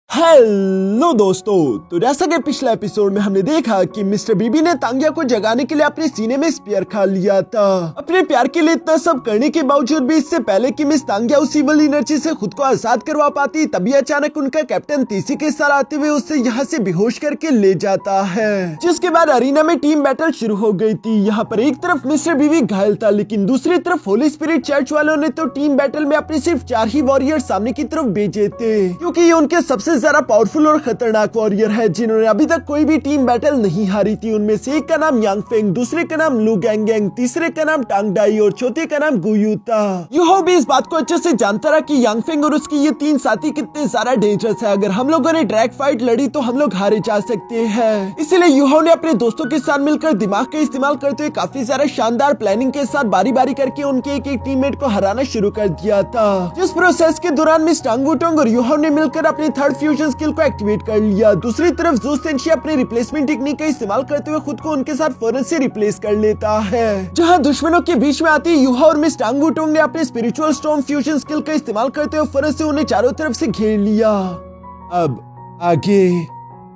Hello दोस्तों, तो जैसा कि पिछले एपिसोड में हमने देखा कि मिस्टर बीबी ने तांगिया को जगाने के लिए अपने सीने में स्पीयर खा लिया था। अपने प्यार के लिए इतना सब करने के बावजूद भी इससे पहले कि मिस तांगिया उस इविल एनर्जी से खुद को आजाद करवा पाती, तभी अचानक उनका कैप्टन तीसी के साथ आते हुए उससे यहाँ से बेहोश करके ले जाता है। जिसके बाद अरीना में टीम बैटल शुरू हो गई थी। यहाँ पर एक तरफ मिस्टर बीबी घायल था, लेकिन दूसरी तरफ होली स्पिरिट चर्च वालों ने तो टीम बैटल में अपने सिर्फ 4 ही वॉरियर सामने की तरफ भेजे थे, क्योंकि ये उनके सबसे ज्यादा पावरफुल और खतरनाक वॉरियर है जिन्होंने अभी तक कोई भी टीम बैटल नहीं हारी थी। उनमें से एक का नाम यांग फेंग, दूसरे का नाम लू गैंग, तीसरे का नाम टांग डाई और चौथे का नाम गुयू था। यूहो भी इस बात को अच्छे से जानता रहा कि यांग फेंग और उसकी ये 3 साथी कितने ज्यादा डेंजरस है। अगर हम लोगों ने ड्रैग फाइट लड़ी तो हम लोग हारे जा सकते हैं। इसीलिए यूहो ने अपने दोस्तों के साथ मिलकर दिमाग का इस्तेमाल करते हुए काफी ज्यादा शानदार प्लानिंग के साथ बारी बारी करके उनके एक एक टीममेट को हराना शुरू कर दिया था। जिस प्रोसेस के दौरान मिस टांग वुटोंग और यूहो ने मिलकर अपनी थर्ड फ्यूजन स्किल को एक्टिवेट कर लिया। दूसरी तरफ ज़ू सेंशी अपने रिप्लेसमेंट टेक्निक का इस्तेमाल करते हुए खुद को उनके साथ फौरन से रिप्लेस कर लेता है। जहां दुश्मनों के बीच में आती यूहा और मिस टांग वुटोंग ने अपने स्पिरिचुअल स्टॉर्म फ्यूजन स्किल का इस्तेमाल करते हुए फौरन से उन्हें चारों तरफ से घेर लिया। अब आगे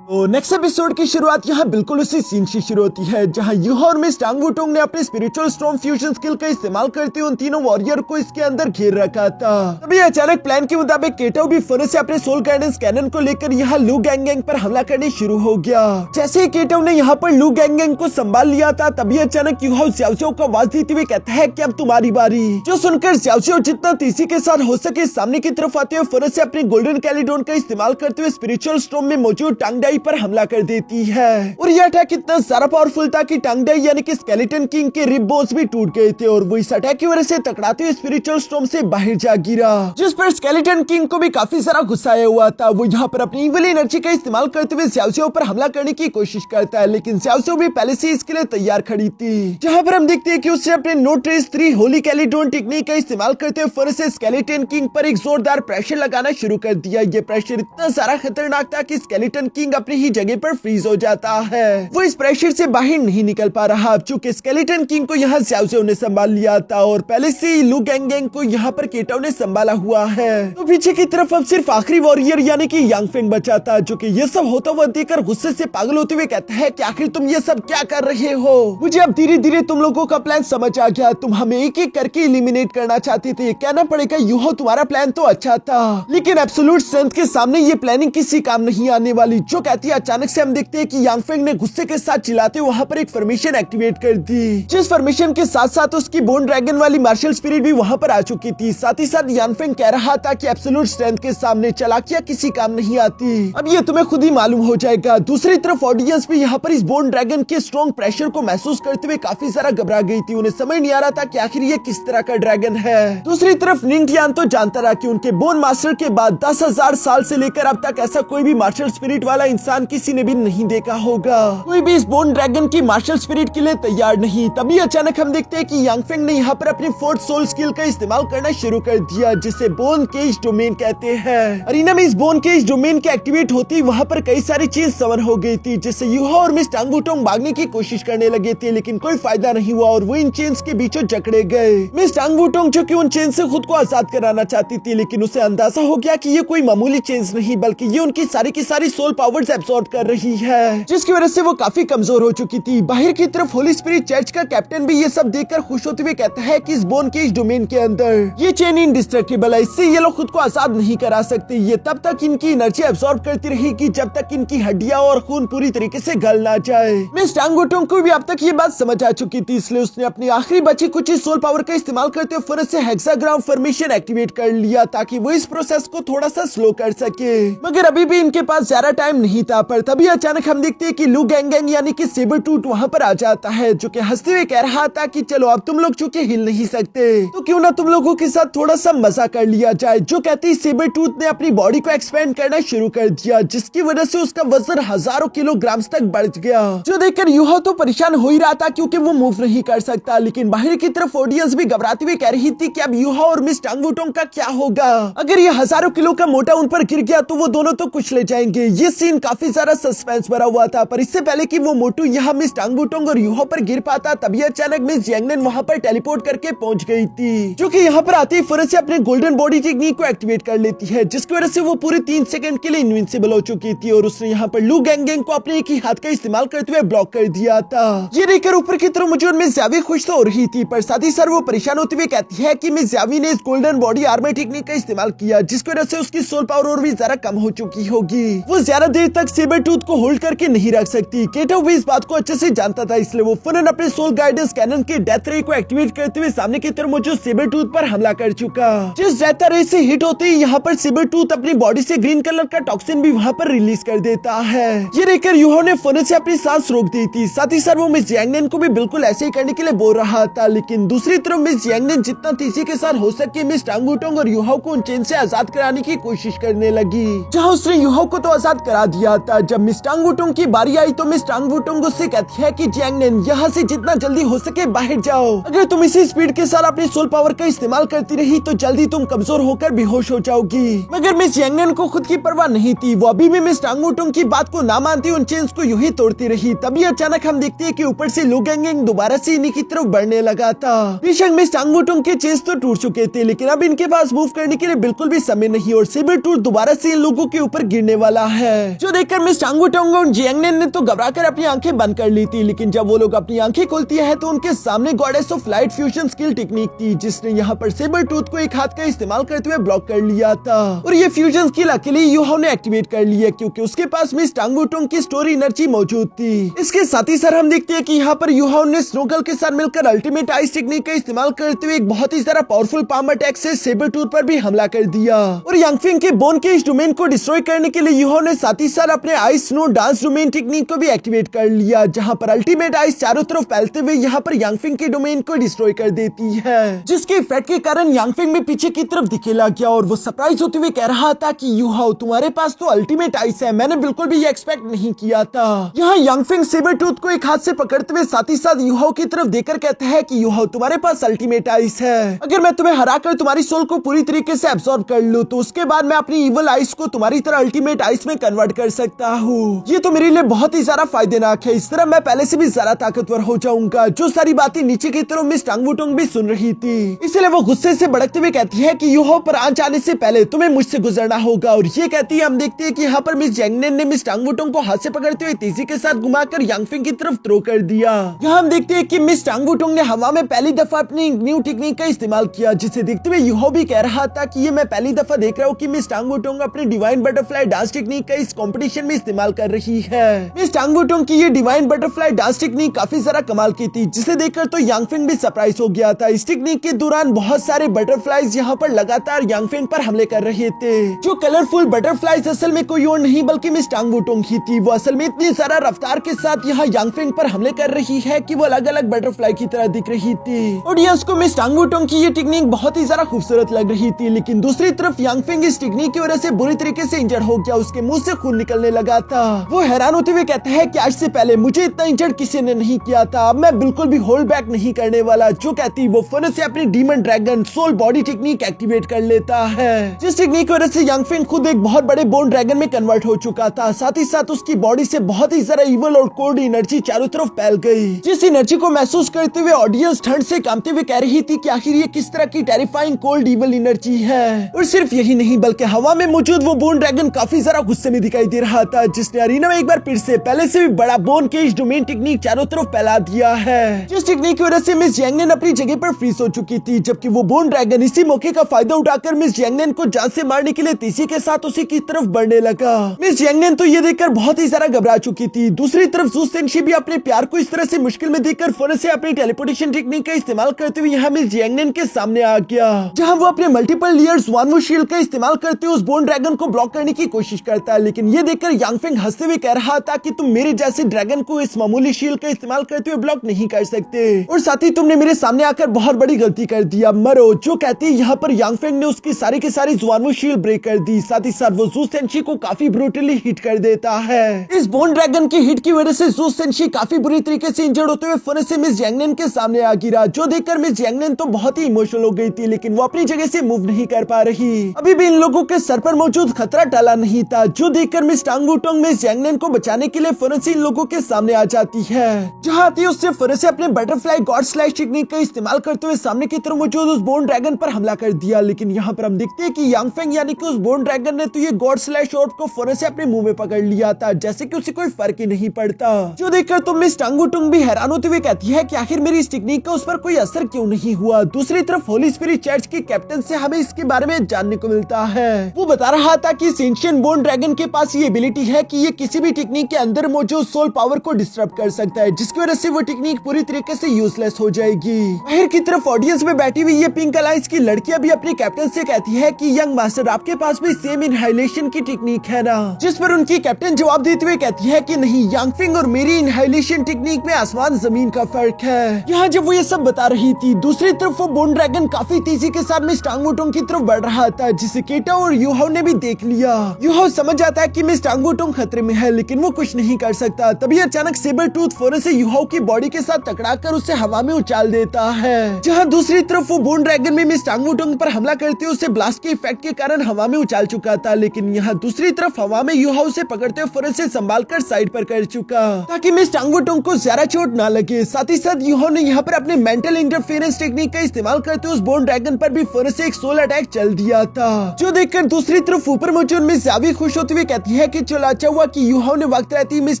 तो नेक्स्ट एपिसोड की शुरुआत यहाँ बिल्कुल उसी सीन से शुरू होती है, जहाँ यूहा और मिस टांग वुटोंग ने अपने स्पिरिचुअल स्टॉर्म फ्यूजन स्किल का इस्तेमाल करते हुए उन तीनों वॉरियर को इसके अंदर घेर रखा था। तभी अचानक प्लान के मुताबिक केटो भी फौरन से अपने सोल गाइडेंस कैनन को लेकर यहाँ लू गैंग पर हमला करने शुरू हो गया। जैसे ही केटो ने यहाँ पर लू गैंग को संभाल लिया था, तभी अचानक यूहा ज़्याओ को आवाज देते हुए कहता है कि अब तुम्हारी बारी। जो सुनकर ज़्याओ जितना तीसी के साथ हो सके सामने की तरफ आते हुए फौरन से अपने गोल्डन कैलिडोन का इस्तेमाल करते हुए स्पिरिचुअल स्टॉर्म में मौजूद टांग डाई पर हमला कर देती है। और यह अटैक इतना ज्यादा पावरफुल था कि टांग डाई यानी कि स्केलेटन किंग के रिब बोन्स भी टूट गए थे और वो इस अटैक की वजह से टकराते हुए स्पिरिचुअल स्टॉर्म से बाहर जा गिरा, जिस पर स्केलेटन किंग को भी काफी ज्यादा गुस्सा आया हुआ था। वो यहाँ पर अपनी इविल एनर्जी का इस्तेमाल करते हुए ज़्याओ पर हमला करने की कोशिश करता है, लेकिन ज़्याओ भी पहले से इसके लिए तैयार खड़ी थी। जहाँ पर हम देखते हैं कि उसने अपने नो ट्रेस 3 होली कैलिडोन टेक्निक का इस्तेमाल करते हुए फौरन से स्केलेटन किंग पर एक जोरदार प्रेशर लगाना शुरू कर दिया। ये प्रेशर इतना सारा खतरनाक था कि स्केलेटन किंग अपनी ही जगह पर फ्रीज हो जाता है। वो इस प्रेशर से बाहर नहीं निकल पा रहा, चूंकि स्केलेटन किंग को यहाँ ज़्याओ ने संभाल लिया था और पहले से ही लू गैंग को यहाँ पर केटो ने संभाला हुआ है। तो पीछे की तरफ अब सिर्फ आखिरी वॉरियर यानी कि यांग फेंग बचा था, जो कि ये सब होता हुआ देखकर गुस्से से पागल होते हुए कहता है कि आखिर तुम ये सब क्या कर रहे हो। मुझे अब धीरे धीरे तुम लोगों का प्लान समझ आ गया। तुम हमें एक एक करके एलिमिनेट करना चाहते थे। कहना पड़ेगा यूहो तुम्हारा प्लान तो अच्छा था, लेकिन एब्सोल्यूट स्ट्रेंथ के सामने ये प्लानिंग किसी काम नहीं आने वाली। जो कहती है अचानक से हम देखते हैं कि यांग फेंग ने गुस्से के साथ चिल्लाते वहां पर एक फॉर्मेशन एक्टिवेट कर दी, जिस फॉर्मेशन के साथ साथ उसकी बोन ड्रैगन वाली मार्शल स्पिरिट भी वहां पर आ चुकी थी। साथ ही साथ यांग फेंग कह रहा था कि एब्सोल्यूट स्ट्रेंथ के सामने चालाकियां किसी काम नहीं आती। अब ये तुम्हें खुद ही मालूम हो जाएगा। दूसरी तरफ ऑडियंस भी यहाँ पर इस बोन ड्रैगन के स्ट्रॉन्ग प्रेशर को महसूस करते हुए काफी ज्यादा घबरा गई थी। उन्हें समझ नहीं आ रहा था कि आखिर ये किस तरह का ड्रैगन है। दूसरी तरफ निंगटियान तो जानता रहा कि उनके बोन मास्टर के बाद 10,000 साल से लेकर अब तक ऐसा कोई भी मार्शल स्पिरिट वाला इंसान किसी ने भी नहीं देखा होगा। कोई भी इस बोन ड्रैगन की मार्शल स्पिरिट के लिए तैयार नहीं। तभी अचानक हम देखते हैं कि यांग फेंग ने यहाँ पर अपने फोर्थ सोल स्किल का इस्तेमाल करना शुरू कर दिया, जिसे बोन केज डोमेन कहते हैं। अरीना में इस बोन केज डोमेन के एक्टिवेट होती वहाँ पर कई सारी चीज समन हो गई थी, जिससे यूहा और मिस टांग वुटोंग भागने की कोशिश करने लगे थे, लेकिन कोई फायदा नहीं हुआ और वो इन चेन्स के बीचों जकड़े गए। मिस टांग वुटोंग जो कि उन चेन से खुद को आजाद कराना चाहती थी, लेकिन उसे अंदाजा हो गया कि ये कोई मामूली चेन्स नहीं बल्कि ये उनकी सारी की सारी सोल पावर्स एब्सॉर्ब कर रही है, जिसकी वजह से वो काफी कमजोर हो चुकी थी। बाहर की तरफ होली स्पिरिट चर्च का कैप्टन भी ये सब देखकर खुश होते हुए कहता है कि इस बोन केज डोमेन के अंदर ये चेन इनडिस्ट्रक्टेबल है, इससे ये लोग खुद को आजाद नहीं करा सकते। ये तब तक इनकी एनर्जी एब्सॉर्ब करती रहेगी जब तक इनकी हड्डियां और खून पूरी तरीके से गल ना जाए। मिस टांग वुटोंग को भी अब तक ये बात समझ आ चुकी थी, इसलिए उसने अपनी आखिरी बची कुछ सोल पावर का इस्तेमाल करते हुए फौरन से हेक्साग्राम फॉर्मेशन एक्टिवेट कर लिया ताकि वो इस प्रोसेस को थोड़ा सा स्लो कर सके। मगर अभी भी इनके पास ज्यादा टाइम नहीं था। पर तभी अचानक हम देखते हैं कि लू गैंग यानी कि सेबर टूथ वहाँ पर आ जाता है, जो कि हंसते हुए कह रहा था कि चलो अब तुम लोग चूंकि हिल नहीं सकते तो क्यों ना तुम लोगों के साथ थोड़ा सा मजा कर लिया जाए। जो कहती सेबर टूथ ने अपनी बॉडी को एक्सपेंड करना शुरू कर दिया, जिसकी वजह से उसका वजन हजारों किलोग्राम तक बढ़ गया। जो देखकर यूहा तो परेशान हो ही रहा था क्योंकि वो मूव नहीं कर सकता, लेकिन बाहर की तरफ ऑडियंस भी घबराती हुई कह रही थी कि अब यूहा और मिस टांग वुटोंग का क्या होगा। अगर ये हजारों किलो का मोटा उन पर गिर गया तो वो दोनों तो कुचले जाएंगे। ये सीन काफी ज्यादा सस्पेंस भरा हुआ था। पर इससे पहले कि वो मोटू यहाँ मिस टांग वुटोंग और यूहो पर गिर पाता, तभी अचानक मिस जियांगनेन वहाँ पर टेलीपोर्ट करके पहुंच गई थी, जो कि यहाँ पर आते ही फौरन से अपने गोल्डन बॉडी टेक्निक को एक्टिवेट कर लेती है, जिसकी वजह से वो पूरे 3 सेकंड के लिए इनविंसिबल हो चुकी थी और उसने यहाँ पर लू गैंग को अपने एक ही हाथ का इस्तेमाल करते हुए ब्लॉक कर दिया था। ये देखकर ऊपर की तरफ मुझे मिस ज़्यावी खुश तो हो रही थी, पर साथ ही साथ वो परेशान होते हुए कहती है कि मिस ज़्यावी ने इस गोल्डन बॉडी आर्मर टेक्निक का इस्तेमाल किया, जिसकी वजह से उसकी सोल पावर और भी ज्यादा कम हो चुकी होगी। वो ज्यादा देर तक सेबर टूथ को होल्ड करके नहीं रख सकती। केटो भी इस बात को अच्छे से जानता था, इसलिए वो फौरन अपने सोल गाइडेंस कैनन के डेथ रे को एक्टिवेट करते हुए सामने की तरफ मौजूद सेबर टूथ पर हमला कर चुका। जिस डेथ रे से हिट होते ही यहाँ पर सेबर टूथ अपनी बॉडी से ग्रीन कलर का टॉक्सिन भी वहाँ पर रिलीज कर देता है। ये देखकर यूहो ने फौरन से अपनी सांस रोक दी थी। साथ ही साथ वो मिस जियांगनेन को भी बिल्कुल ऐसे ही करने के लिए बोल रहा था, लेकिन दूसरी तरफ मिस जियांगनेन जितना तेजी के साथ हो सके मिस टांग वुटोंग और यूहो को उन चेन से आजाद कराने की कोशिश करने लगी, जहाँ उसने यूहो को तो आजाद करा दिया था। जब मिस टांग वुटोंग की बारी आई तो मिस टांग वुटोंग उससे कहती है कि जियांगनेन यहाँ से जितना जल्दी हो सके बाहर जाओ। अगर तुम इसी स्पीड के साथ अपनी सोल पावर का इस्तेमाल करती रही तो जल्दी तुम कमजोर होकर बेहोश हो जाओगी। मगर मिस जियांगनेन को खुद की परवाह नहीं थी, वो अभी भी मिस टांग वुटोंग की बात को ना मानती उन चेन्स को यूं ही तोड़ती रही। तभी अचानक हम देखते हैं कि ऊपर से लू गैंग दोबारा से इन्हीं की तरफ बढ़ने लगा था। बेशक मिस टांग वुटोंग के चेन्स तो टूट चुके थे, लेकिन अब इनके पास मूव करने के लिए बिल्कुल भी समय नहीं और सेबर टूथ दोबारा से इन लोगों के ऊपर गिरने वाला है, जो देखकर मिस टांग वुटोंग और जियांगनेन ने तो घबराकर अपनी आंखें बंद कर ली थी। लेकिन जब वो लोग अपनी आंखें खोलती है तो उनके सामने goddess of light fusion skill technique थी, जिसने यहाँ पर सेबर टूथ को एक हाथ का इस्तेमाल करते हुए ब्लॉक कर लिया था। और ये फ्यूजन स्किल अकेले यूहो ने एक्टिवेट कर लिया, क्योंकि उसके पास मिस टांग वुटोंग की स्टोर एनर्जी मौजूद थी। इसके साथ ही साथ हम देखते हैं कि यहाँ पर यूहो ने स्नोगल के साथ मिलकर अल्टीमेट आइस टेक्निक का इस्तेमाल करते हुए एक बहुत ही ज्यादा पावरफुल पाम अटैक से सेबर टूथ पर भी हमला कर दिया। और यांगफिंग के बोन के इस डोमेन को डिस्ट्रॉय करने के लिए यूहो ने साथ ही साथ अपने ice snow dance domain technique को भी एक्टिवेट कर लिया, जहाँ पर अल्टीमेट आइस चारों तरफ फैलते हुए यहाँ पर यांगफिंग के डोमेन को डिस्ट्रॉय कर देती है, जिसके इफेक्ट के कारण यांगफिंग में पीछे की तरफ दिखे लग गया और वो सरप्राइज होते हुए कह रहा था कि यूहो तुम्हारे पास तो अल्टीमेट आइस है, मैंने बिल्कुल भी ये एक्सपेक्ट नहीं किया था। यहाँ यांगफिंग सेबर टूथ को एक हाथ से पकड़ते हुए साथ ही साथ यूहो की तरफ देखकर कहता है कि यूहो तुम्हारे पास अल्टीमेट आइस है, अगर मैं तुम्हें हराकर तुम्हारी सोल को पूरी तरीके से एब्सॉर्ब कर लूं तो उसके बाद मैं अपनी इवल आइस को तुम्हारी तरह अल्टीमेट आइस में कन्वर्ट कर सकता हूँ। ये तो मेरे लिए बहुत ही ज्यादा फायदेनाक है, इस तरह मैं पहले से भी ज्यादा ताकतवर हो जाऊंगा। जो सारी बातें नीचे की तरफ मिस टांग वुटोंग भी सुन रही थी, इसलिए वो गुस्से से भड़कते हुए कहती है कि यूहो पर आ जाने से पहले तुम्हें मुझसे गुजरना होगा। और ये कहती है हम देखते हैं कि यहाँ पर मिस जियांगनेन ने मिस टांग वुटोंग को हाथ से पकड़ते हुए तेजी के साथ घुमाकर यांगफिंग की तरफ थ्रो कर दिया। यहाँ हम देखते हैं कि मिस टांग वुटोंग ने हवा में पहली दफा अपनी न्यू टेक्निक का इस्तेमाल किया, जिसे देखते हुए यूहो भी कह रहा था कि ये मैं पहली दफा देख रहा हूँ कि मिस टांग वुटोंग अपनी डिवाइन बटरफ्लाई डांस टेक्निक का इस कंपटीशन में इस्तेमाल कर रही है। मिस टांग वुटोंग की ये डिवाइन बटरफ्लाई डांस टेक्निक काफी ज्यादा कमाल की थी, जिसे देखकर तो यांगफिंग भी सरप्राइज हो गया था। इस टेक्निक के दौरान बहुत सारे बटरफ्लाईज यहाँ पर लगातार यांगफिंग पर हमले कर रहे थे। जो कलरफुल बटरफ्लाईज असल में कोई और नहीं बल्कि मिस टांग वुटोंग ही थी। वो असल में इतनी ज्यादा रफ्तार के साथ यहाँ यांगफिंग पर हमले कर रही है कि वो अलग अलग बटरफ्लाई की तरह दिख रही थी। ऑडियंस को मिस टांग वुटोंग की ये टेक्निक बहुत ही ज्यादा खूबसूरत लग रही थी, लेकिन दूसरी तरफ यांगफिंग इस टेक्निक की वजह से बुरी तरीके से इंजर्ड हो गया, उसके मुंह से खून निकलने लगा था। वो हैरान होते हुए कहता है कि आज से पहले मुझे इतना इंजर्ड किसी ने नहीं किया था, अब मैं बिल्कुल भी होल्ड बैक नहीं करने वाला। जो कहती वो फौरन से अपनी demon dragon soul body technique activate कर लेता है, जिस टेक्निक की वजह से यांगफिंग खुद एक बहुत बड़े बोन ड्रैगन में कन्वर्ट हो चुका था। साथ ही साथ उसकी बॉडी से बहुत ही ज्यादा इवल और कोल्ड एनर्जी चारों तरफ फैल गई, जिस एनर्जी को महसूस करते हुए ऑडियंस ठंड से कांपते हुए कह रही थी कि आखिर ये किस तरह की टेरिफाइंग कोल्ड इवल एनर्जी है। और सिर्फ यही नहीं बल्कि हवा में मौजूद वो बोन ड्रैगन काफी ज्यादा गुस्से में दिखाई दे रहा था, जिसने अरीना में एक बार फिर से पहले से भी बड़ा बोन के इस डोमेन टेक्निक चारों तरफ फैला दिया है, जिस टेक्निक की वजह से मिस जियांगनेन अपनी जगह पर फ्रीज हो चुकी थी, जबकि वो बोन ड्रैगन इसी मौके का फायदा उठाकर मिस जियांगनेन को जान से मारने के लिए तेजी के साथ उसी की तरफ बढ़ने लगा। मिस जियांगनेन तो ये देखकर बहुत ही ज्यादा घबरा चुकी थी। दूसरी तरफ ज़ू सेंशी भी अपने प्यार को इस तरह से मुश्किल में देखकर फौरन से अपनी टेलीपोर्टेशन टेक्निक का इस्तेमाल करते हुए यहाँ मिस जियांगनेन के सामने आ गया, जहाँ वो अपने मल्टीपल लेयर्स वानवू शील्ड का इस्तेमाल करते हुए उस बोन ड्रैगन को ब्लॉक करने की कोशिश करता है। लेकिन ये देखकर यांगफिंग हंसते हुए कह रहा था कि तुम मेरे जैसे ड्रैगन को इस मामूली शील्ड का इस्तेमाल करते हुए ब्लॉक नहीं कर सकते, और साथ ही तुमने मेरे सामने आकर बहुत बड़ी गलती कर दिया, मरो। जो कहती है यहाँ पर यांगफिंग ने उसकी सारी की सारी वानवू शील्ड ब्रेक कर दी। साथ ही साथ वो ज़ू सेंशी को काफी ब्रूटली हिट कर देता है। इस बोन ड्रैगन की हिट की वजह से ज़ू सेंशी काफी बुरी तरीके से इंजर्ड होते हुए फौरन से मिस जियांगनेन के सामने आ गिरा, जो देखकर मिस जियांगनेन तो बहुत ही इमोशनल हो गई थी, लेकिन वो अपनी जगह से मूव नहीं कर पा रही। अभी भी इन लोगों के सर पर मौजूद खतरा टला नहीं था, जो देखकर मिस टांग वुटोंग मिस यांगनेन को बचाने के लिए फौरन से इन लोगों के सामने आ जाती है। जहाँ आती है उससे फौरन से अपने बटरफ्लाई गॉड स्लैश टेक्निक का इस्तेमाल करते हुए सामने की तरफ मौजूद उस बोन ड्रैगन पर हमला कर दिया। लेकिन यहाँ पर हम देखते हैं कि यांगफेंग यानी कि उस बोन ड्रैगन ने तो ये गॉड स्लैश ऑर्ब को फौरन से अपने मुंह में पकड़ लिया था, जैसे कि उसे कोई फर्क ही नहीं पड़ता। जो देखकर तो मिस टांग वुटोंग भी हैरान होते हुए कहती है कि आखिर मेरी इस टेक्निक का उस पर कोई असर क्यों नहीं हुआ। दूसरी तरफ होली स्पिरिट चर्च के कैप्टन से हमें इसके बारे में जानने को मिलता है। वो बता रहा था कि एंशिएंट बोन ड्रैगन के पास ये एबिलिटी है कि ये किसी भी टेक्निक के अंदर मौजूद सोल पावर को डिस्टर्ब कर सकता है, जिसकी वजह से वो टेक्निक पूरी तरीके से यूजलेस हो जाएगी। बाहर की तरफ ऑडियंस में बैठी हुई ये पिंक अलायंस की लड़कियां भी अपने कैप्टन से कहती है कि यंग मास्टर आपके पास भी सेम इनहाइलेशन की टेक्निक है ना, जिस पर उनकी कैप्टन जवाब देते हुए कहती है कि नहीं, यांगफेंग और मेरी इनहाइलेशन टेक्निक में आसमान जमीन का फर्क है। यहाँ जब वो ये सब बता रही थी, दूसरी तरफ वो बोन ड्रैगन काफी तेजी के साथ मिस टांग वुटोंग की तरफ बढ़ रहा था, जिसे केटा और यूहाओ ने भी देख लिया। यूहाओ समझ जाता है कि मिस टांग वुटोंग खतरे में है, लेकिन वो कुछ नहीं कर सकता। तभी अचानक सेबर टूथ फौरन से यूहाओ की बॉडी के साथ टकराकर उसे हवा में उछाल देता है। जहाँ दूसरी तरफ वो बोन ड्रैगन में मिस टांग वुटोंग पर हमला करते हुए उसे ब्लास्ट के इफेक्ट के कारण हवा में उछाल चुका था, लेकिन यहाँ दूसरी तरफ हवा में यूहाओ से पकड़ते हुए फौरन से संभाल कर साइड पर कर चुका, ताकि मिस टांग वुटोंग को ज्यादा चोट ना लगे। साथ ही साथ यूहाओ ने यहाँ पर अपने मेंटल इंटरफेरेंस टेक्निक का इस्तेमाल करते हुए उस बोन ड्रैगन पर भी फौरन से एक सोल अटैक चल दिया था, जो देखकर दूसरी तरफ ऊपर मौजूद मिस यावी खुश होते हुए कहती है कि चलो अच्छा हुआ कि यूहाओ ने वक्त रहती मिस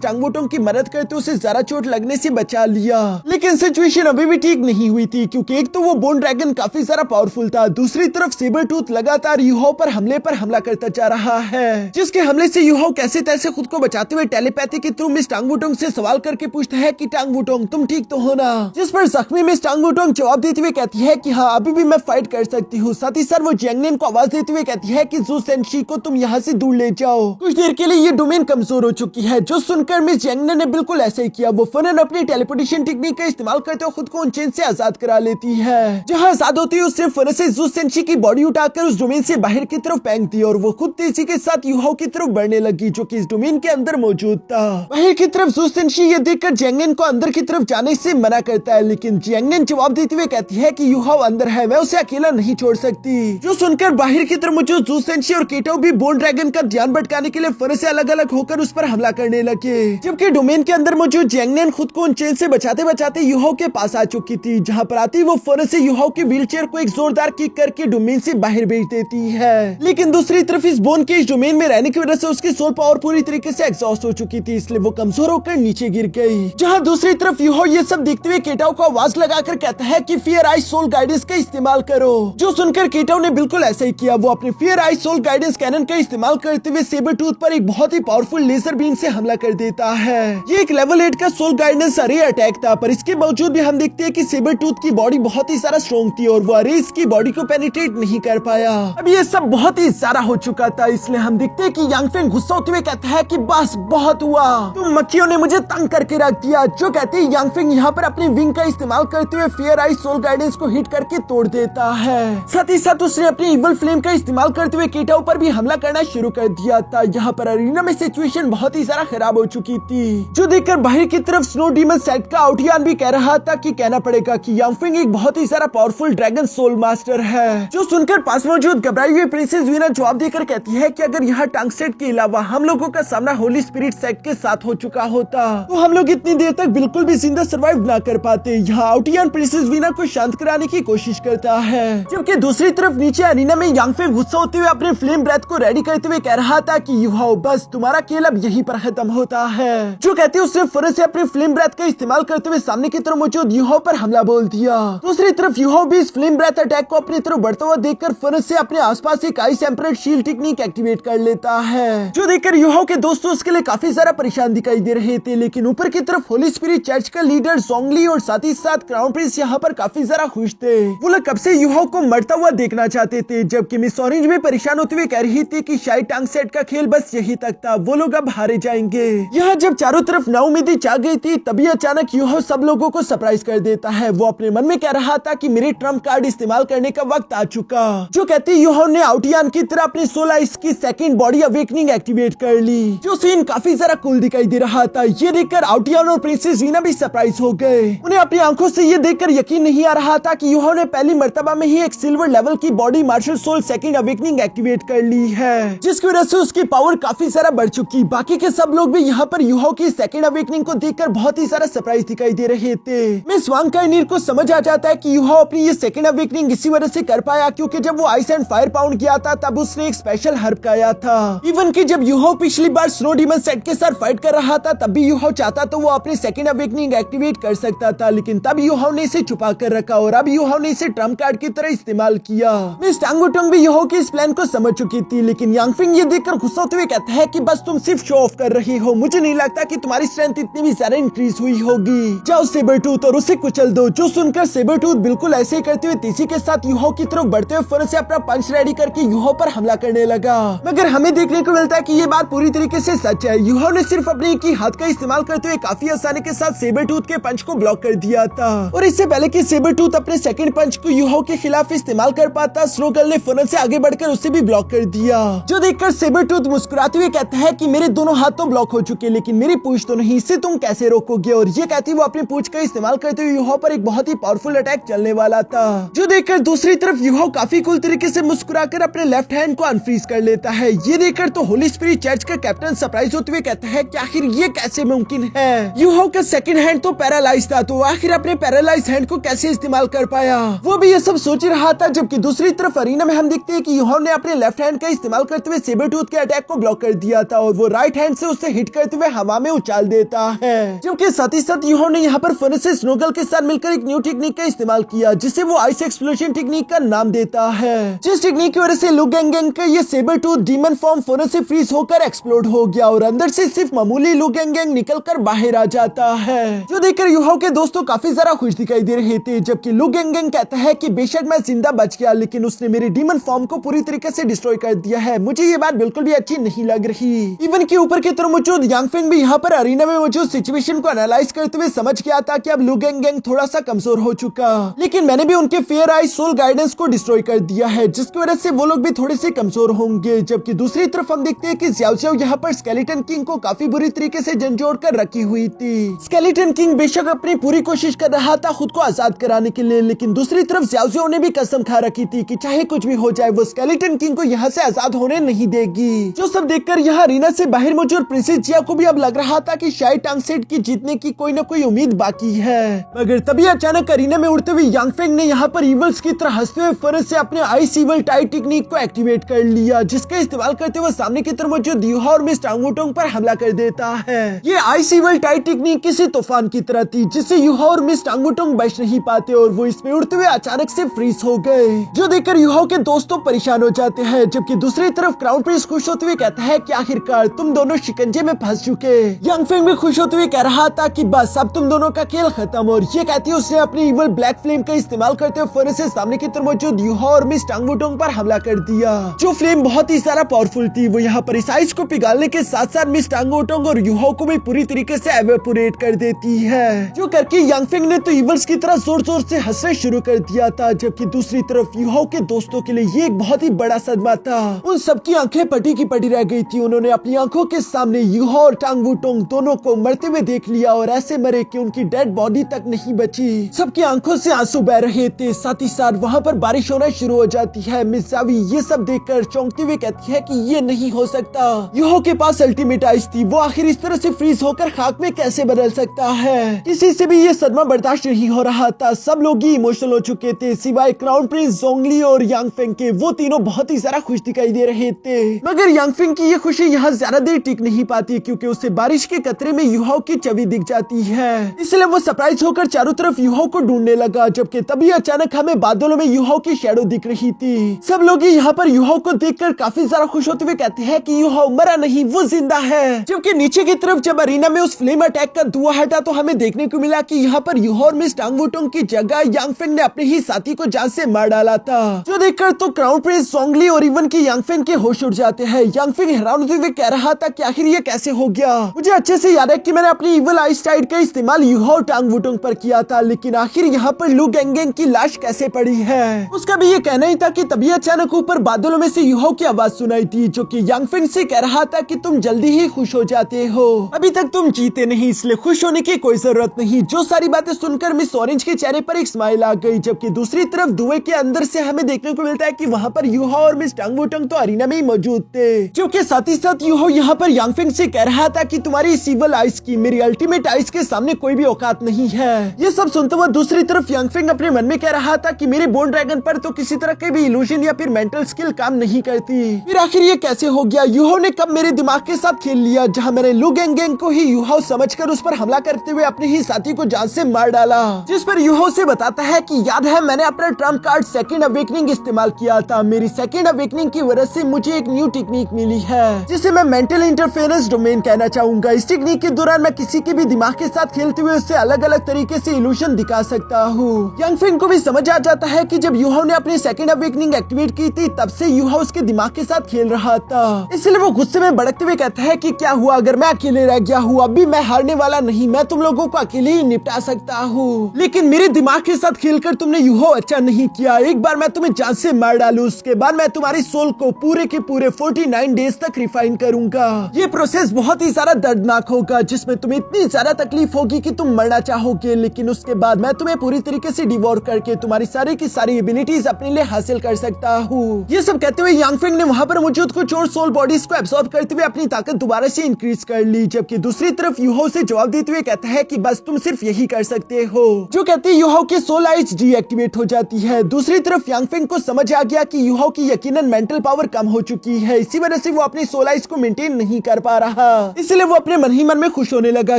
टांग वुटोंग की मदद करते उसे ज्यादा चोट लगने से बचा लिया। लेकिन सिचुएशन अभी भी ठीक नहीं हुई थी, क्योंकि एक तो वो बोन ड्रैगन काफी ज्यादा पावरफुल था, दूसरी तरफ सेबर टूथ लगातार यूहाओ पर हमला करता जा रहा है, जिसके हमले से यूहाओ कैसे तैसे खुद को बचाते हुए टेलीपैथी के थ्रू मिस टांग वुटोंग से सवाल करके पूछता है कि टांग वुटोंग तुम ठीक तो हो ना, जिस पर जख्मी मिस टांग वुटोंग जवाब देते हुए कहती है कि हाँ अभी भी मैं फाइट कर सकती हूँ। साथ ही साथ वो जियांगनेन को आवाज देते हुए कहती है कि जू सेंशी को तुम यहाँ से दूर ले जाओ, कुछ देर के लिए ये डोमेन कमजोर हो चुकी है। जो सुनकर मिस जियांगनेन ने बिल्कुल ऐसा ही किया, वो फौरन अपनी टेलीपोर्टेशन टेक्निक का इस्तेमाल करते हुए खुद को उन चेन से आजाद करा लेती है। जहाँ आजाद होती है उससे फौरन से जू सेंशी की बॉडी उठाकर उस डोमेन से बाहर की तरफ फेंक दी और वो खुद तेजी के साथ यूहाओ की तरफ बढ़ने लगी, जो कि इस डोमेन के अंदर मौजूद था। बाहर की तरफ जू सेंशी ये देखकर जियांगनेन को अंदर की तरफ जाने से मना करता है, लेकिन जियांगनेन जवाब देते हुए कहती है कि यूहाओ अंदर है, मैं उसे अकेला नहीं छोड़ सकती। जो सुनकर बाहर की तरफ मौजूद जू सेंशी और केटाओ भी बोन ड्रैगन का ध्यान भटकाने के लिए फौरन से अलग अलग होकर उस पर हमला करने लगे, जबकि डोमेन के अंदर मौजूद जियांगनेन खुद को उन चेन से बचाते बचाते यूहाओ के पास आ चुकी थी। जहां पर आती वो फौरन से यूहाओ की व्हीलचेयर को एक जोरदार किक करके डोमेन से बाहर भेज देती है। लेकिन दूसरी तरफ इस बोन के इस डोमेन में रहने की वजह से उसकी सोल पावर पूरी तरीके से एग्जॉस्ट हो चुकी थी, इसलिए वो कमजोर होकर नीचे गिर गई। जहां दूसरी तरफ यूहाओ ये सब देखते हुए केटाओ को आवाज लगाकर कहता है कि फियर आई सोल गाइडेंस का इस्तेमाल करो। जो सुनकर केटाओ ने बिल्कुल ऐसा ही किया, वो अपने fear eye soul guidance cannon का इस्तेमाल करते हुए सेबर टूथ पर एक बहुत ही पावरफुल लेजर बीम से हमला कर देता है। ये एक लेवल 8 का सोल गाइडेंस अरे अटैक था, पर इसके बावजूद भी हम देखते हैं कि सेबर टूथ की बॉडी बहुत ही सारा स्ट्रॉन्ग थी और वो अरे इसकी बॉडी को पेनिट्रेट नहीं कर पाया। अब ये सब बहुत ही ज्यादा हो चुका था, इसलिए हम देखते हैं कि यांगफेंग गुस्सा होते हुए कहता है कि बस बहुत हुआ, तुम मक्खियों ने मुझे तंग करके रख दिया। जो कहते हैं यांगफेंग यहाँ पर अपनी विंग का इस्तेमाल करते हुए फियर आई सोल गाइडेंस को हिट करके तोड़ देता है। साथ ही साथ उसने अपनी इवल फ्लेम का इस्तेमाल करते हुए केटाओ पर भी हमला करना शुरू कर दिया था। यहाँ पर अरीना में सिचुएशन बहुत ही ज्यादा खराब हो चुकी थी, जो देखकर बाहर की तरफ स्नो डीमन सेट का आउटियान भी कह रहा था कि कहना पड़ेगा कि यांगफेंग एक बहुत ही ज्यादा पावरफुल ड्रैगन सोल मास्टर है। जो सुनकर पास मौजूद घबराई हुई प्रिंसेस वीना जवाब देकर कहती है कि अगर यहाँ टंग सेट के अलावा हम लोगों का सामना होली स्पिरिट सेट के साथ हो चुका होता तो हम लोग इतनी देर तक बिल्कुल भी जिंदा सर्वाइव ना कर पाते। यहाँ आउटियान प्रिंसेस वीना को शांत कराने की कोशिश करता है, जबकि दूसरी तरफ नीचे अरीना में यांगफेंग गुस्सा होते हुए अपने फ्लेम ब्रेथ को रेडी करते हुए कह रहा था कि यूहाओ बस तुम्हारा खेल अब यहीं पर खत्म होता है। जो कहते उसने फौरन से अपने फ्लेम ब्रेथ का इस्तेमाल करते हुए सामने की तरफ मौजूद यूहाओ पर हमला बोल दिया। दूसरी तरफ यूहाओ भी इस फ्लेम ब्रेथ अटैक को अपनी तरफ बढ़ता हुआ देखकर फौरन से अपने आसपास एक ice emperor shield technique activate कर लेता है, जो देखकर यूहाओ के दोस्तों उसके लिए काफी ज्यादा परेशान दिखाई दे रहे थे। लेकिन ऊपर की तरफ होली स्पिरिट चर्च का लीडर जोंगली और साथ ही साथ क्राउन प्रिंस यहाँ पर काफी ज्यादा खुश थे। वो लोग कब से यूहाओ को मरता हुआ देखना चाहते थे, जबकि मिस ऑरेंज भी परेशान होते हुए कह रही थी कि शायद टंग सेट का खेल बस यही तक था, वो लोग अब हारे जाएंगे। यहाँ जब चारों तरफ नाउमीदी छा गई थी, तभी अचानक यूहाओ सब लोगों को सरप्राइज कर देता है। वो अपने मन में कह रहा था कि मेरे ट्रम्प कार्ड इस्तेमाल करने का वक्त आ चुका। जो कहती यूहाओ ने आउटियान की तरह अपने 16 इसकी सेकंड बॉडी अवेकनिंग एक्टिवेट कर ली। जो सीन काफी ज्यादा कूल दिखाई दे रहा था, ये देखकर आउटियान और प्रिंसेस वीना भी सरप्राइज हो गए। उन्हें अपनी आंखों से ये देखकर यकीन नहीं आ रहा था कि यूहाओ ने पहली मर्तबा में ही एक सिल्वर लेवल की body martial soul second awakening activate कर ली है, जिसकी वजह से उसकी पावर काफी सारा बढ़ चुकी। बाकी के सब लोग भी यहाँ पर यूहो की सेकंड अवेकनिंग को देखकर बहुत ही सारा सरप्राइज दिखाई दे रहे थे। मिस वांग काइनीर को समझ आ जाता है कि यूहो अपनी ये सेकंड अवेकनिंग इसी वजह से कर पाया क्योंकि जब वो आइस एंड फायर पाउंड किया था तब उसने एक स्पेशल हर्ब खाया था। इवन कि जब यूहो पिछली बार स्नो डीमन सेट के साथ फाइट कर रहा था तब भी यूहो चाहता तो वो अपनी सेकंड अवेकनिंग एक्टिवेट कर सकता था, लेकिन तब यूहो ने इसे छुपा कर रखा और अब यूहो ने इसे ट्रम्प कार्ड की तरह इस्तेमाल किया। मिस टांग वुटोंग भी यूहो के इस प्लान को समझ चुकी थी, लेकिन यांगफिंग ये देखकर गुस्सा होते हुए कहता है कि बस तुम सिर्फ शो ऑफ कर रही हो, मुझे नहीं लगता कि तुम्हारी स्ट्रेंथ इतनी भी ज्यादा इंक्रीज हुई होगी। जाओ सेबरटूथ और उसे कुचल दो। जो सुनकर सेबरटूथ बिल्कुल ऐसे ही करते हुए तेजी के साथ यूहो की तरफ बढ़ते हुए फौरन से अपना पंच रेडी करके यूहो पर हमला करने लगा। मगर हमें देखने को मिलता है कि ये बात पूरी तरीके से सच है। यूहो ने सिर्फ अपने एक ही हाथ का इस्तेमाल करते हुए काफी आसानी के साथ सेबरटूथ के पंच को ब्लॉक कर दिया था और इससे पहले कि सेबरटूथ अपने सेकंड पंच को यूहो के खिलाफ इस्तेमाल कर पाता, स्नो गर्ल ने फौरन से आगे बढ़कर उसे भी ब्लॉक कर दिया। जो देखकर सेबरटूथ मुस्कुराते हुए कहता है कि मेरे दोनों हाथ तो ब्लॉक हो चुके लेकिन मेरी पूंछ तो नहीं, इसे तुम कैसे रोकोगे? और ये कहती वो अपनी पूंछ का इस्तेमाल करते हुए यूहो पर एक बहुत ही पावरफुल अटैक चलने वाला था। जो देखकर दूसरी तरफ यूहो काफी कूल तरीके से मुस्कुराकर अपने लेफ्ट हैंड को अनफ्रीज कर लेता है। ये देखकर तो होली स्पिरिट चर्च का कैप्टन सरप्राइज होते हुए कहता है कि आखिर ये कैसे मुमकिन है? यूहो का सेकंड हैंड तो पैरालाइज था, तो आखिर अपने पैरालाइज हैंड को कैसे इस्तेमाल कर पाया? वो भी ये सब सोच रहा था, जबकि दूसरी तरफ अरीना में हम देखते हैं कि यूहो ने अपने लेफ्ट हैंड का इस्तेमाल करते हुए सेबरटूथ के अटैक को ब्लॉक कर दिया था और वो राइट हैंड से उसे हिट करते हुए हवा में उछाल देता है। जबकि साथ ही साथ यूहो ने यहाँ पर फौरन से स्नो गर्ल के साथ मिलकर एक न्यू टेक्निक का इस्तेमाल किया जिसे वो आइस एक्सप्लोजन टेक्निक का नाम देता है, जिस टेक्निक की वजह से लू गैंगैंग का ये सेबरटूथ डीमन फॉर्म फौरन से फ्रीज होकर एक्सप्लोड हो गया और अंदर से सिर्फ मामूली लू गैंगैंग निकल कर बाहर आ जाता है। जो देखकर यूहो के दोस्तों काफी ज्यादा खुश दिखाई दे रहे थे, जबकि लू गैंगैंग कहता है कि बेशक मैं जिंदा बच गया लेकिन उसने मेरे डीमन फॉर्म को पूरी तरीके से डिस्ट्रॉय कर दिया है, मुझे ये बात बिल्कुल भी अच्छी नहीं लग रही। इवन के ऊपर की तरफ मौजूद यांगफिंग भी यहाँ पर अरीना में मौजूद सिचुएशन को एनालाइज करते हुए समझ गया था कि अब लू गैंगैंग थोड़ा सा कमजोर हो चुका, लेकिन मैंने भी उनके फेयर आई सोल गाइडेंस को डिस्ट्रॉय कर दिया है जिसकी वजह से वो लोग भी थोड़े से कमजोर होंगे। जबकि दूसरी तरफ हम देखते हैं कि ज़्याओ ज़्याओ यहाँ पर स्केलेटन किंग को काफी बुरी तरीके से झंझोड़ कर रखी हुई थी। स्केलेटन किंग बेशक अपनी पूरी कोशिश कर रहा था खुद को आजाद कराने के लिए, लेकिन दूसरी तरफ ज़्याओ ज़्याओ ने भी कसम खा रखी थी कि चाहे कुछ भी हो जाए वो स्केलेटन किंग को यहाँ से आजाद होने नहीं देगी। जो सब देखकर यहाँ अरीना से बाहर मौजूद प्रिंसेस जिया को भी अब लग रहा था कि शायद टांगसेट की जीतने की कोई न कोई उम्मीद बाकी है। मगर तभी अचानक अरीना में उड़ते हुए यांगफेंग ने यहाँ पर इवल्स की तरह हंसते हुए फौरन से अपने आइस इवल टाइट टेक्निक को एक्टिवेट कर लिया, जिसका इस्तेमाल करते हुए सामने की तरफ मौजूद यूहा और मिस टांग वुटोंग पर हमला कर देता है। ये आइस इवल टाइट टेक्निक किसी तूफान की तरह थी जिससे यूहा और मिस टांग वुटोंग बच नहीं पाते और वो इसमें उड़ते हुए अचानक से फ्रीज हो गए, जो देखकर यूहा के दोस्तों परेशान हो जाते हैं। जबकि दूसरी तरफ क्राउन प्रिंस खुश होते हुए कहता है कि आखिरकार तुम दोनों शिकंजे में फंस चुके। यांगफेंग भी खुश होते हुए कह रहा था कि बस अब तुम दोनों का खेल खत्म, और ये कहती है उसने अपनी इवल ब्लैक फ्लेम का इस्तेमाल करते हुए फौरन से सामने की तरफ मौजूद यूहा और मिस टांग वुटोंग पर हमला कर दिया। जो फ्लेम बहुत ही सारा पावरफुल थी वो यहाँ पर इस आइस को पिघालने के साथ साथ मिस टांग वुटोंग और यूहा को भी पूरी तरीके से एवेपोरेट कर देती है, जो करके यांगफेंग ने तो इवल्स की तरह जोर जोर से हंसना शुरू कर दिया था। जबकि दूसरी तरफ यूहा के दोस्तों के लिए ये एक बहुत ही बड़ा सदमा था। उन सबकी आंखें पटी की पटी रह गई थी। उन्होंने अपनी आंखों के सामने यूहा और टांग वुटोंग दोनों को मरते हुए देख लिया और ऐसे मरे कि उनकी डेड बॉडी तक नहीं बची। सबकी आंखों से आंसू बह रहे थे। साथ ही साथ वहाँ पर बारिश होना शुरू हो जाती है। मिस ज़ावी ये सब देखकर चौंकते हुए कहती है कि ये नहीं हो सकता। यूहा के पास अल्टीमेट आइस थी, वो आखिर इस तरह से फ्रीज होकर खाक में कैसे बदल सकता है? किसी से भी ये सदमा बर्दाश्त नहीं हो रहा था। सब लोग ही इमोशनल हो चुके थे सिवाय क्राउन प्रिंस जोंगली और यांगफेंग के। वो तीनों बहुत ही ज्यादा खुश दिखाई दे रहे थे। मगर यांगफेंग की ये खुशी यहाँ ज्यादा देर टिक नहीं पाती क्योंकि उसे बारिश के कतरे में यूहा की छवि दिख जाती है। इसलिए वो सरप्राइज होकर चारों तरफ यूहा को ढूंढने लगा। जबकि तभी अचानक हमें बादलों में यूहा की शैडो दिख रही थी। सब लोग यहाँ पर यूहा को देखकर काफी ज्यादा खुश होते हुए कहते हैं कि यूहा मरा नहीं, वो जिंदा है। जबकि नीचे की तरफ जब अरीना में उस फ्लेम अटैक का धुआं हटा तो हमें देखने को मिला कि यहाँ पर यूहा और मिस टांग वुटोंग की जगह यांगफेंग ने अपने ही साथी को जान से मार डाला था, जो देखकर तो क्राउन प्रिंस जोंगली और इवन की यांगफेंग के होश उड़ जाते हैं। यांगफेंग हैरान होते हुए कह रहा था कि आखिर ये कैसे हो गया? मुझे अच्छे से याद है कि मैंने अपनी इवल आइस टाइड का इस्तेमाल यूहा और टांग वुटोंग पर किया था, लेकिन आखिर यहाँ पर लू गैंगैंग की लाश कैसे पड़ी है? उसका भी ये कहना ही था कि तभी अचानक ऊपर बादलों में से यूहा की आवाज सुनाई थी, जो कि यांगफेंग से कह रहा था कि तुम जल्दी ही खुश हो जाते हो, अभी तक तुम जीते नहीं, इसलिए खुश होने की कोई जरूरत नहीं। जो सारी बातें सुनकर मिस ऑरेंज के चेहरे पर एक स्माइल आ गई। जबकि दूसरी तरफ धुएं के अंदर से हमें देखने को मिलता है कि वहाँ पर यूहा और मिस टांग वुटोंग तो अरीना में ही मौजूद थे, जो के साथ ही साथ यूहो यहाँ पर यांगफेंग से कह रहा था कि तुम्हारी इस इवल आइस की, मेरी अल्टीमेट आइस के सामने कोई भी औकात नहीं है। ये सब सुनते हुए दूसरी तरफ यांगफेंग अपने मन में कह रहा था कि मेरे बोन ड्रैगन पर तो किसी तरह के भी इल्यूजन या फिर मेंटल स्किल काम नहीं करती। फिर आखिर ये कैसे हो गया? यूहो ने कब मेरे दिमाग के साथ खेल लिया, जहाँ मैंने लू गेंगेंग को ही यूहो समझकर उस पर हमला करते हुए अपने ही साथी को जान से मार डाला। जिस पर यूहो से बताता है कि याद है मैंने अपना ट्रम्प कार्ड सेकंड अवेकनिंग इस्तेमाल किया था। मेरी सेकंड अवेकनिंग की वजह से मुझे एक न्यू टेक्निक मिली है जिसे मैं मेंटल इंटरफेरेंस डोमेन कहना चाहूंगा। इस टेक्निक के दौरान मैं किसी के भी दिमाग के साथ खेलते हुए उससे अलग अलग तरीके से इल्यूजन दिखा सकता हूँ। यांगफेंग को भी समझ आ जाता है कि जब यूहो ने अपनी सेकंड अवेकनिंग एक्टिवेट की थी तब से यूहो उसके दिमाग के साथ खेल रहा था। इसलिए वो गुस्से में भड़कते हुए कहता है कि क्या हुआ अगर मैं अकेले रह गया हूँ, अभी मैं हारने वाला नहीं, मैं तुम लोगों को अकेले ही निपटा सकता हूँ। लेकिन मेरे दिमाग के साथ खेलकर तुमने यूहो अच्छा नहीं किया, एक बार मैं तुम्हें जान से मार डालूं, उसके बाद मैं तुम्हारी सोल को पूरे के पूरे 49 डेज तक रिफाइन करूंगा। ये प्रोसेस बहुत ही ज्यादा दर्दनाक होगा जिसमें तुम्हें इतनी ज्यादा तकलीफ होगी कि तुम मरना चाहोगे, लेकिन उसके बाद मैं तुम्हें पूरी तरीके से डिवोर करके तुम्हारी सारी की सारी एबिलिटीज अपने लिए हासिल कर सकता हूँ। ये सब कहते हुए यांगफेंग ने वहाँ पर मौजूद कुछ और सोल बॉडीज को एब्सॉर्ब करते हुए अपनी ताकत दोबारा से इंक्रीज कर ली, जबकि दूसरी तरफ यूहो से जवाब देते हुए कहता है कि बस तुम सिर्फ यही कर सकते हो। जो कहते हैं यूहो की सोल आइज डीएक्टिवेट हो जाती है। दूसरी तरफ यांगफेंग को समझ आ गया कि यूहो की यकीनन मेंटल पावर कम हो चुकी है, इसी वजह से वो अपनी सोल आइज को मेंटेन नहीं कर पा रहा। इसलिए वो अपने मन ही मन में खुश होने लगा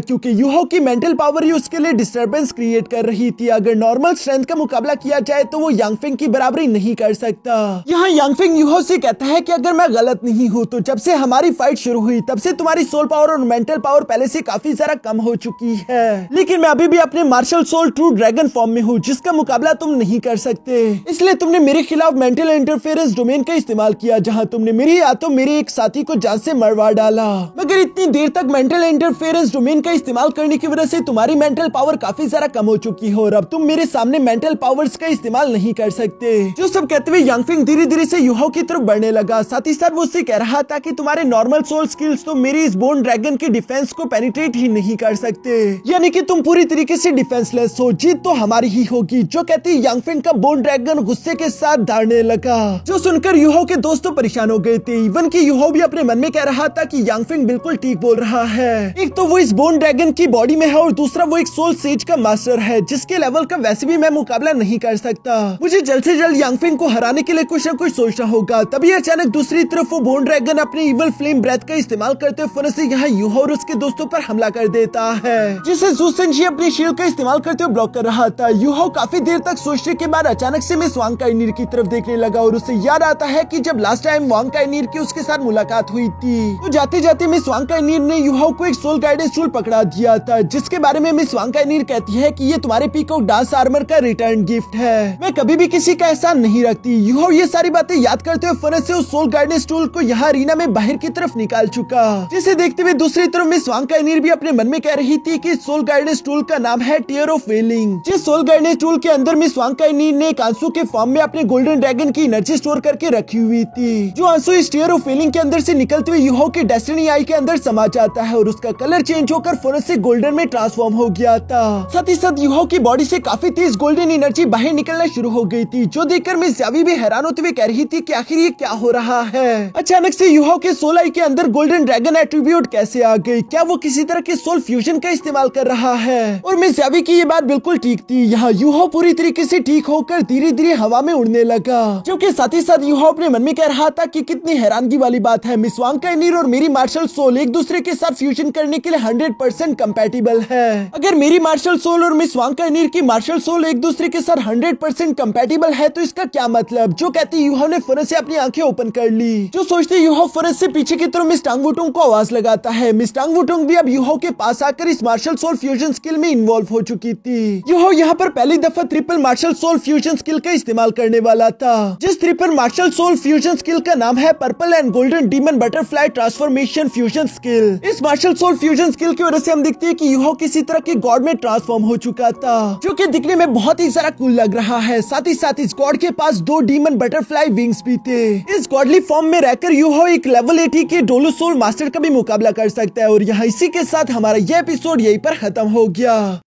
क्योंकि यूहो की मेंटल पावर ही उसके लिए डिस्टर्बेंस क्रिएट कर रही थी। अगर नॉर्मल स्ट्रेंथ का मुकाबला किया जाए तो वो यांगफेंग की बराबरी नहीं कर सकता। यहाँ यांगफेंग यूहो से कहता है कि अगर मैं गलत नहीं हूँ तो जब से हमारी फाइट शुरू हुई तब से तुम्हारी सोल पावर और मेंटल पावर पहले से काफी ज्यादा कम हो चुकी है, लेकिन मैं अभी भी अपने martial soul true dragon form में हूँ जिसका मुकाबला तुम नहीं कर सकते। इसलिए तुमने मेरे खिलाफ मेंटल इंटरफेरेंस डोमेन का इस्तेमाल किया जहाँ तुमने मेरी या तो मेरे एक साथी को जान से मरवा डाला। मगर इतनी देर तक मेंटल इंटरफेरेंस डोमेन का इस्तेमाल करने की वजह से तुम्हारी मेंटल पावर काफी ज्यादा कम हो चुकी हो और अब तुम मेरे सामने मेंटल पावर्स का इस्तेमाल नहीं कर सकते। जो सब कहते हुए यांगफेंग धीरे धीरे से यूहो की तरफ बढ़ने लगा। साथ ही साथ वो उससे कह रहा था कि तुम्हारे नॉर्मल सोल स्किल्स तो मेरी इस बोन ड्रैगन की डिफेंस को पेनिट्रेट ही नहीं कर सकते, यानी कि तुम पूरी तरीके से डिफेंसलेस हो, जीत तो हमारी ही होगी। जो कहती यांगफेंग का बोन ड्रैगन गुस्से के साथ दौड़ने लगा। जो सुनकर यूहो के दोस्त तो परेशान हो गए थे, इवन कि यूहो भी अपने मन में कह रहा था कि यांगफेंग बिल्कुल ठीक बोल रहा है। एक तो वो इस बोन ड्रैगन की बॉडी में है और दूसरा वो एक सोल सेज का मास्टर है जिसके लेवल का वैसे भी मैं मुकाबला नहीं कर सकता। मुझे जल्द से जल्द यांगफेंग को हराने के लिए कुछ न कुछ सोचना होगा। तभी अचानक दूसरी तरफ वो बोन ड्रैगन अपने इवल फ्लेम ब्रेथ का इस्तेमाल करते हुए फौरन से यहाँ यूहो और उसके दोस्तों पर हमला कर देता है, जिसे ज़ू सेंजी अपनी शील्ड का इस्तेमाल करते हुए ब्लॉक कर रहा था। यूहो काफी देर तक सोचने के बाद अचानक से मिस वांग काइनीर की तरफ देखने लगा और उसे याद आता है कि जब लास्ट टाइम वांग काइनीर की उसके साथ मुलाकात हुई थी तो जाते जाते मिस वांग काइनीर ने यूहो को एक सोल गाइडेंस टूल पकड़ा दिया था, जिसके बारे में मिस वांग काइनीर कहती है कि ये तुम्हारे पीकॉक डांस आर्मर का रिटर्न गिफ्ट है, मैं कभी भी किसी का एहसान नहीं रखती। यूहो ये सारी बातें याद करते हुए फौरन से उस सोल गाइडेंस टूल को यहाँ अरीना में बाहर की तरफ निकाल चुका, जिसे देखते हुए दूसरी तरफ मिस वांग काइनीर भी अपने मन में कह रही थी कि सोल गाइडेंस टूल का नाम है टीयर ऑफ वेलिंग। जिस सोल गाइडेंस टूल के अंदर मिस वांग काइनीर ने एक आंसू के फॉर्म में अपने गोल्डन ड्रैगन की एनर्जी स्टोर करके रखी हुई थी, जो आंसू इस टीयर ऑफ वेलिंग के अंदर से निकलते हुए यूहो के डेस्टिनी आई के अंदर समा जाता है और उसका कलर चेंज होकर फौरन से गोल्डन में ट्रांसफॉर्म हो गया था। साथ ही साथ यूहो की बॉडी से काफी तेज गोल्डन एनर्जी बाहर निकलना शुरू हो गई थी, जो देखकर मिस यावी भी हैरान होते हुए कह रही थी कि आखिर ये क्या हो रहा है। अचानक से यूहो के सोल आई के अंदर गोल्डन ड्रैगन एट्रीब्यूट कैसे आ गई? क्या वो किसी तरह के सोल फ्यूजन का इस्तेमाल कर रहा है? और मिस यावी की ये बात बिल्कुल ठीक थी। यहाँ यूहो पूरी तरीके से ठीक होकर धीरे धीरे हवा में उड़ने लगा, जबकि साथ ही साथ यूहो अपने मन में कह रहा था कि कितनी हैरानगी वाली बात है, मिस वांग काइनीर और मेरी मार्शल सोल एक दूसरे के साथ फ्यूजन करने के लिए 100% कंपैटिबल है। अगर मेरी मार्शल सोल और मिस वांग काइनीर की मार्शल सोल एक दूसरे के साथ 100% कंपैटिबल है तो इसका क्या मतलब? जो कहती यूहो ने फौरन से अपनी आंखें ओपन कर ली। जो सोचते यूहो फौरन से पीछे की तरफ मिस टांग वुटुंग को आवाज लगाता है। मिस टांग वुटुंग भी अब यूहो के पास आकर इस मार्शल सोल फ्यूजन स्किल में इन्वॉल्व हो चुकी थी। यूहो यहाँ पर पहली दफा triple martial soul fusion skill का इस्तेमाल करने वाला था, जिस triple martial soul fusion skill का नाम है purple and golden demon butterfly transformation fusion skill. इस मार्शल सोल फ्यूजन स्किल की वजह से हम देखते हैं कि यूहो किसी तरह के गॉड में ट्रांसफॉर्म हो चुका था, जो कि दिखने में बहुत ही ज्यादा कूल लग रहा है। साथ ही साथ इस गॉड के पास 2 डीमन बटरफ्लाई विंग्स भी थे। इस गॉडली फॉर्म में रहकर यूहो एक लेवल 80 के डोलो सोल मास्टर का भी मुकाबला कर सकता है। और यहाँ इसी के साथ हमारा यह एपिसोड यहीं पर खत्म हो गया।